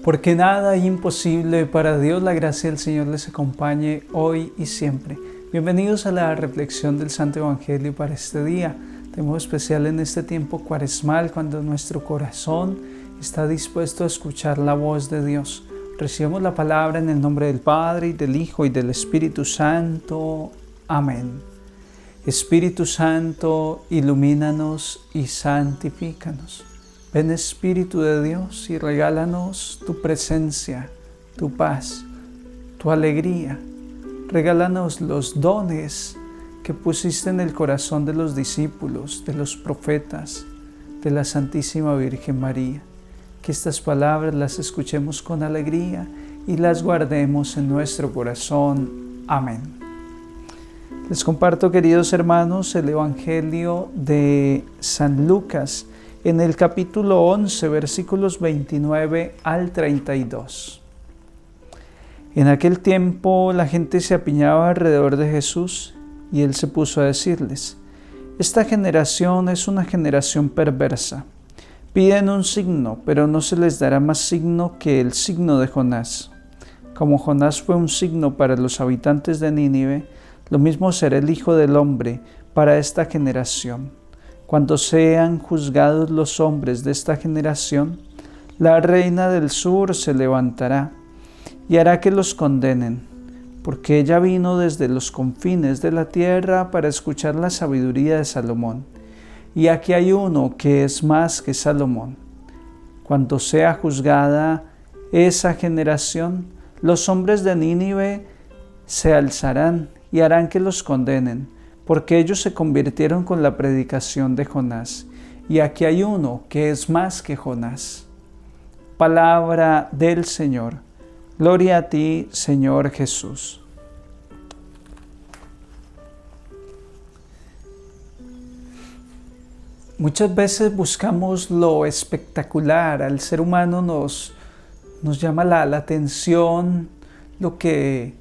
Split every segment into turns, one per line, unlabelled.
Porque nada hay imposible para Dios. La gracia del Señor les acompañe hoy y siempre. Bienvenidos a la reflexión del Santo Evangelio para este día. De modo especial en este tiempo cuaresmal, cuando nuestro corazón está dispuesto a escuchar la voz de Dios. Recibamos la palabra en el nombre del Padre, y del Hijo, y del Espíritu Santo. Amén. Espíritu Santo, ilumínanos y santifícanos. Ven Espíritu de Dios y regálanos tu presencia, tu paz, tu alegría. Regálanos los dones que pusiste en el corazón de los discípulos, de los profetas, de la Santísima Virgen María. Que estas palabras las escuchemos con alegría y las guardemos en nuestro corazón. Amén. Les comparto, queridos hermanos, el Evangelio de San Lucas, en el capítulo 11, versículos 29 al 32. En aquel tiempo la gente se apiñaba alrededor de Jesús y él se puso a decirles: esta generación es una generación perversa. Piden un signo, pero no se les dará más signo que el signo de Jonás. Como Jonás fue un signo para los habitantes de Nínive, lo mismo será el Hijo del Hombre para esta generación. Cuando sean juzgados los hombres de esta generación, la reina del sur se levantará y hará que los condenen, porque ella vino desde los confines de la tierra para escuchar la sabiduría de Salomón. Y aquí hay uno que es más que Salomón. Cuando sea juzgada esa generación, los hombres de Nínive se alzarán y harán que los condenen, porque ellos se convirtieron con la predicación de Jonás. Y aquí hay uno que es más que Jonás. Palabra del Señor. Gloria a ti, Señor Jesús. Muchas veces buscamos lo espectacular. Al ser humano nos llama la atención lo que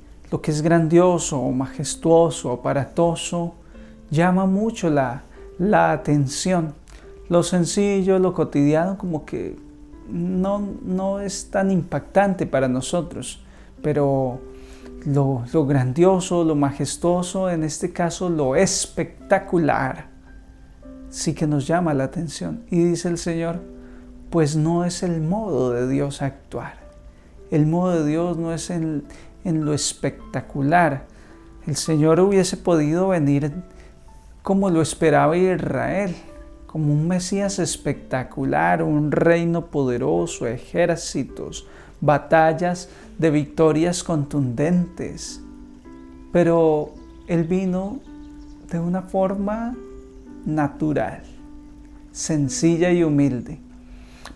es grandioso, majestuoso, aparatoso, llama mucho la atención. Lo sencillo, lo cotidiano, como que no es tan impactante para nosotros, pero lo grandioso, lo majestuoso, en este caso lo espectacular, sí que nos llama la atención. Y dice el Señor, pues no es el modo de Dios actuar. El modo de Dios no es en lo espectacular. El Señor hubiese podido venir como lo esperaba Israel, como un Mesías espectacular, un reino poderoso, ejércitos, batallas de victorias contundentes. Pero Él vino de una forma natural, sencilla y humilde.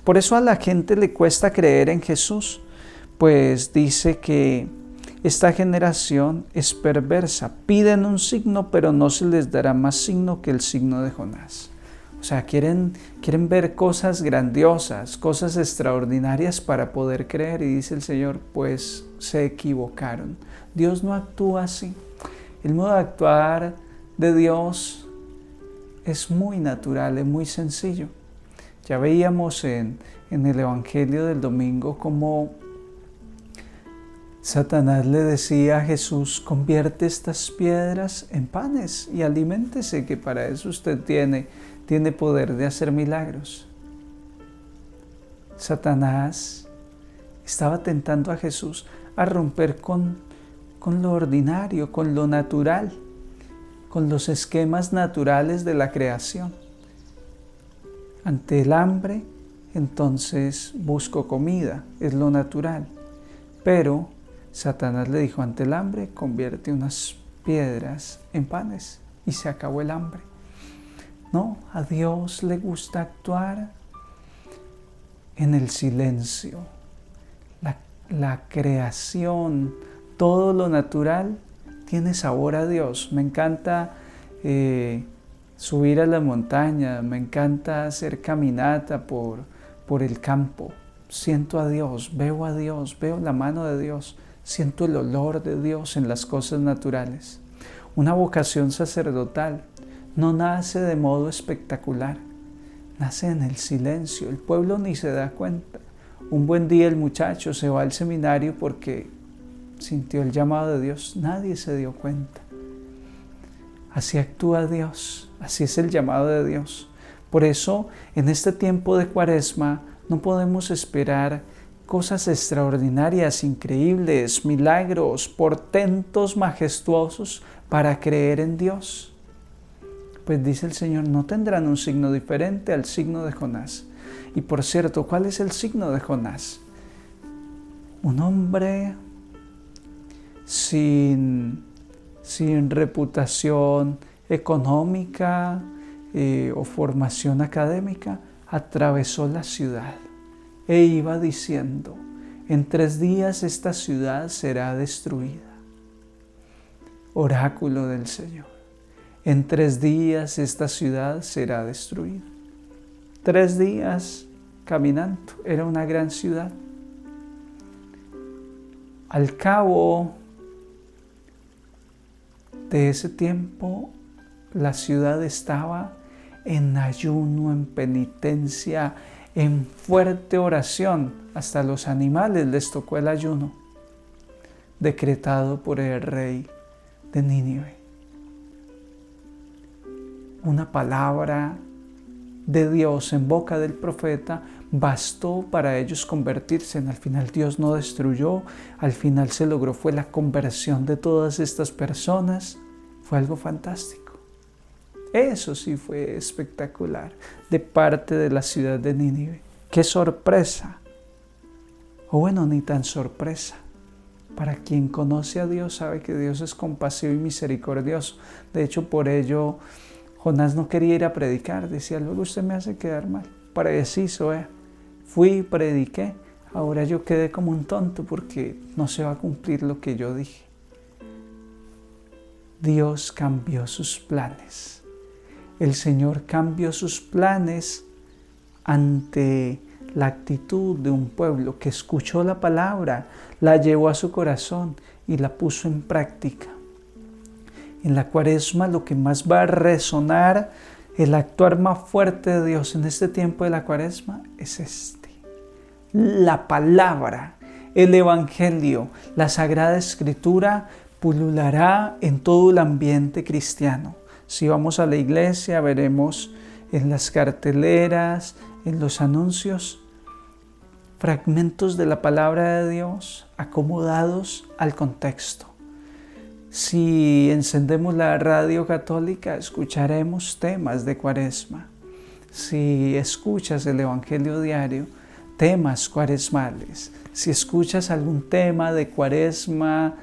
Por eso a la gente le cuesta creer en Jesús, pues dice que esta generación es perversa. Piden un signo, pero no se les dará más signo que el signo de Jonás. O sea, quieren ver cosas grandiosas, cosas extraordinarias para poder creer. Y dice el Señor, pues se equivocaron. Dios no actúa así. El modo de actuar de Dios es muy natural, es muy sencillo. Ya veíamos en el Evangelio del domingo cómo Satanás le decía a Jesús: convierte estas piedras en panes y aliméntese, que para eso usted tiene poder de hacer milagros. Satanás estaba tentando a Jesús a romper con lo ordinario, con lo natural, con los esquemas naturales de la creación. Ante el hambre, entonces busco comida, es lo natural. Pero Satanás le dijo: ante el hambre, convierte unas piedras en panes, y se acabó el hambre. No, a Dios le gusta actuar en el silencio. La creación, todo lo natural tiene sabor a Dios. Me encanta subir a la montaña, me encanta hacer caminata por el campo. Siento a Dios, veo la mano de Dios, siento el olor de Dios en las cosas naturales. Una vocación sacerdotal no nace de modo espectacular, nace en el silencio. El pueblo ni se da cuenta. Un buen día el muchacho se va al seminario porque sintió el llamado de Dios. Nadie se dio cuenta. Así actúa Dios, así es el llamado de Dios. Por eso, en este tiempo de Cuaresma, no podemos esperar cosas extraordinarias, increíbles, milagros, portentos majestuosos para creer en Dios. Pues dice el Señor, no tendrán un signo diferente al signo de Jonás. Y por cierto, ¿cuál es el signo de Jonás? Un hombre sin reputación económica o formación académica, atravesó la ciudad e iba diciendo, en 3 días esta ciudad será destruida. Oráculo del Señor. En 3 días esta ciudad será destruida. 3 días caminando, era una gran ciudad. Al cabo de ese tiempo, la ciudad estaba en ayuno, en penitencia, en fuerte oración. Hasta los animales les tocó el ayuno, decretado por el rey de Nínive. Una palabra de Dios en boca del profeta bastó para ellos convertirse. Al final Dios no destruyó, al final se logró, fue la conversión de todas estas personas. Fue algo fantástico. Eso sí fue espectacular de parte de la ciudad de Nínive. ¡Qué sorpresa! O bueno, ni tan sorpresa. Para quien conoce a Dios sabe que Dios es compasivo y misericordioso. De hecho, por ello Jonás no quería ir a predicar. Decía, luego usted me hace quedar mal. Preciso, fui y prediqué. Ahora yo quedé como un tonto porque no se va a cumplir lo que yo dije. Dios cambió sus planes. El Señor cambió sus planes ante la actitud de un pueblo que escuchó la palabra, la llevó a su corazón y la puso en práctica. En la Cuaresma lo que más va a resonar, el actuar más fuerte de Dios en este tiempo de la Cuaresma es la palabra, el Evangelio, la Sagrada Escritura pululará en todo el ambiente cristiano. Si vamos a la iglesia, veremos en las carteleras, en los anuncios, fragmentos de la palabra de Dios acomodados al contexto. Si encendemos la radio católica, escucharemos temas de Cuaresma. Si escuchas el Evangelio diario, temas cuaresmales. Si escuchas algún tema de Cuaresma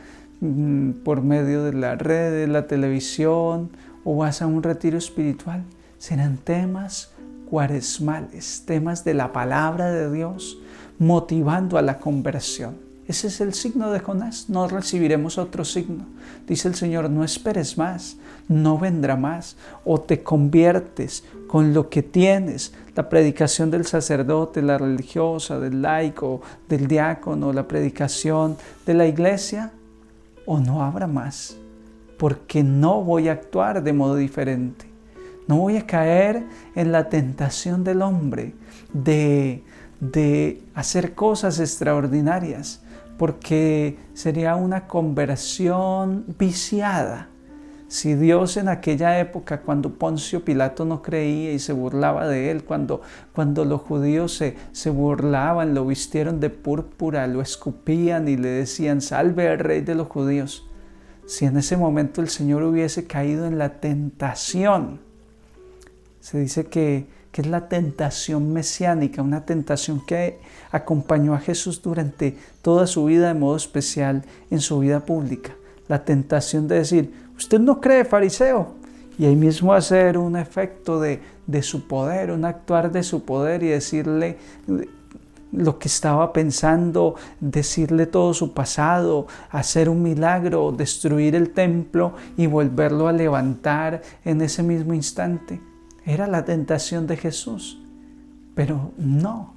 por medio de la red, de la televisión, o vas a un retiro espiritual, serán temas cuaresmales, temas de la palabra de Dios, motivando a la conversión. Ese es el signo de Jonás, no recibiremos otro signo. Dice el Señor, no esperes más, no vendrá más, o te conviertes con lo que tienes, la predicación del sacerdote, la religiosa, del laico, del diácono, la predicación de la iglesia, o no habrá más. Porque no voy a actuar de modo diferente. No voy a caer en la tentación del hombre de hacer cosas extraordinarias, porque sería una conversión viciada. Si Dios en aquella época, cuando Poncio Pilato no creía y se burlaba de él, cuando los judíos se burlaban, lo vistieron de púrpura, lo escupían y le decían, salve al rey de los judíos. Si en ese momento el Señor hubiese caído en la tentación, se dice que es la tentación mesiánica, una tentación que acompañó a Jesús durante toda su vida, de modo especial en su vida pública. La tentación de decir, usted no cree, fariseo, y ahí mismo hacer un efecto de su poder, un actuar de su poder y decirle lo que estaba pensando, decirle todo su pasado, hacer un milagro, destruir el templo y volverlo a levantar en ese mismo instante. Era la tentación de Jesús, pero no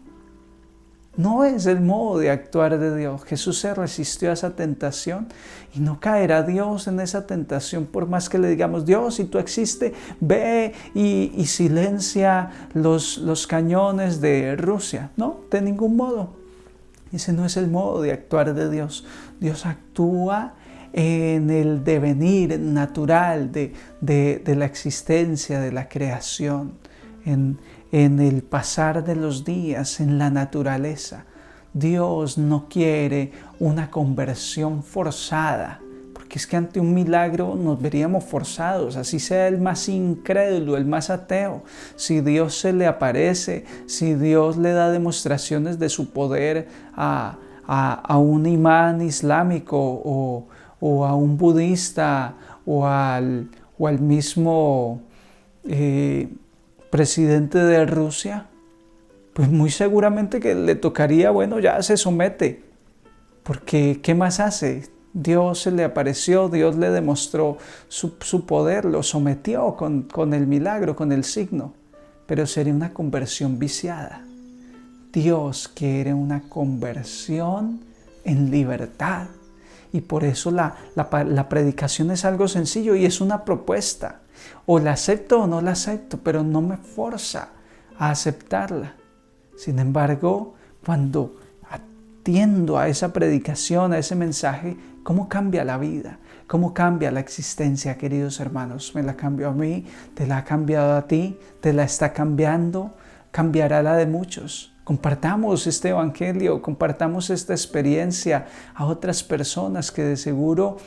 es el modo de actuar de Dios. Jesús se resistió a esa tentación y no caerá Dios en esa tentación por más que le digamos, Dios, si tú existes, ve y silencia los cañones de Rusia. No, de ningún modo. Ese no es el modo de actuar de Dios. Dios actúa en el devenir natural de la existencia, de la creación, en el pasar de los días, en la naturaleza. Dios no quiere una conversión forzada, porque es que ante un milagro nos veríamos forzados, así sea el más incrédulo, el más ateo. Si Dios se le aparece, si Dios le da demostraciones de su poder a un imán islámico o a un budista o al mismo presidente de Rusia, pues muy seguramente que le tocaría, bueno, ya se somete, porque ¿qué más hace? Dios se le apareció, Dios le demostró su poder, lo sometió con el milagro, con el signo, pero sería una conversión viciada. Dios quiere una conversión en libertad. Y por eso la predicación es algo sencillo y es una propuesta. O la acepto o no la acepto, pero no me forza a aceptarla. Sin embargo, cuando atiendo a esa predicación, a ese mensaje, ¿cómo cambia la vida? ¿Cómo cambia la existencia, queridos hermanos? Me la cambió a mí, te la ha cambiado a ti, te la está cambiando, cambiará la de muchos. Compartamos este evangelio, compartamos esta experiencia a otras personas que de seguro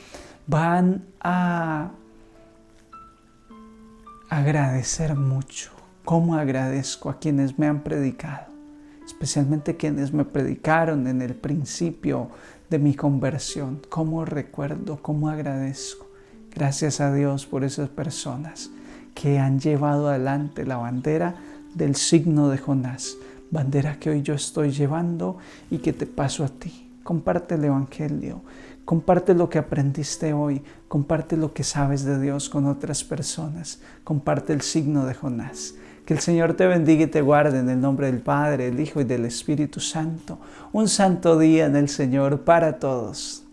van a agradecer mucho. ¿Cómo agradezco a quienes me han predicado? Especialmente quienes me predicaron en el principio de mi conversión. ¿Cómo recuerdo? ¿Cómo agradezco? Gracias a Dios por esas personas que han llevado adelante la bandera del signo de Jonás. Bandera que hoy yo estoy llevando y que te paso a ti. Comparte el evangelio, comparte lo que aprendiste hoy, comparte lo que sabes de Dios con otras personas, comparte el signo de Jonás. Que el Señor te bendiga y te guarde en el nombre del Padre, del Hijo y del Espíritu Santo. Un santo día en el Señor para todos.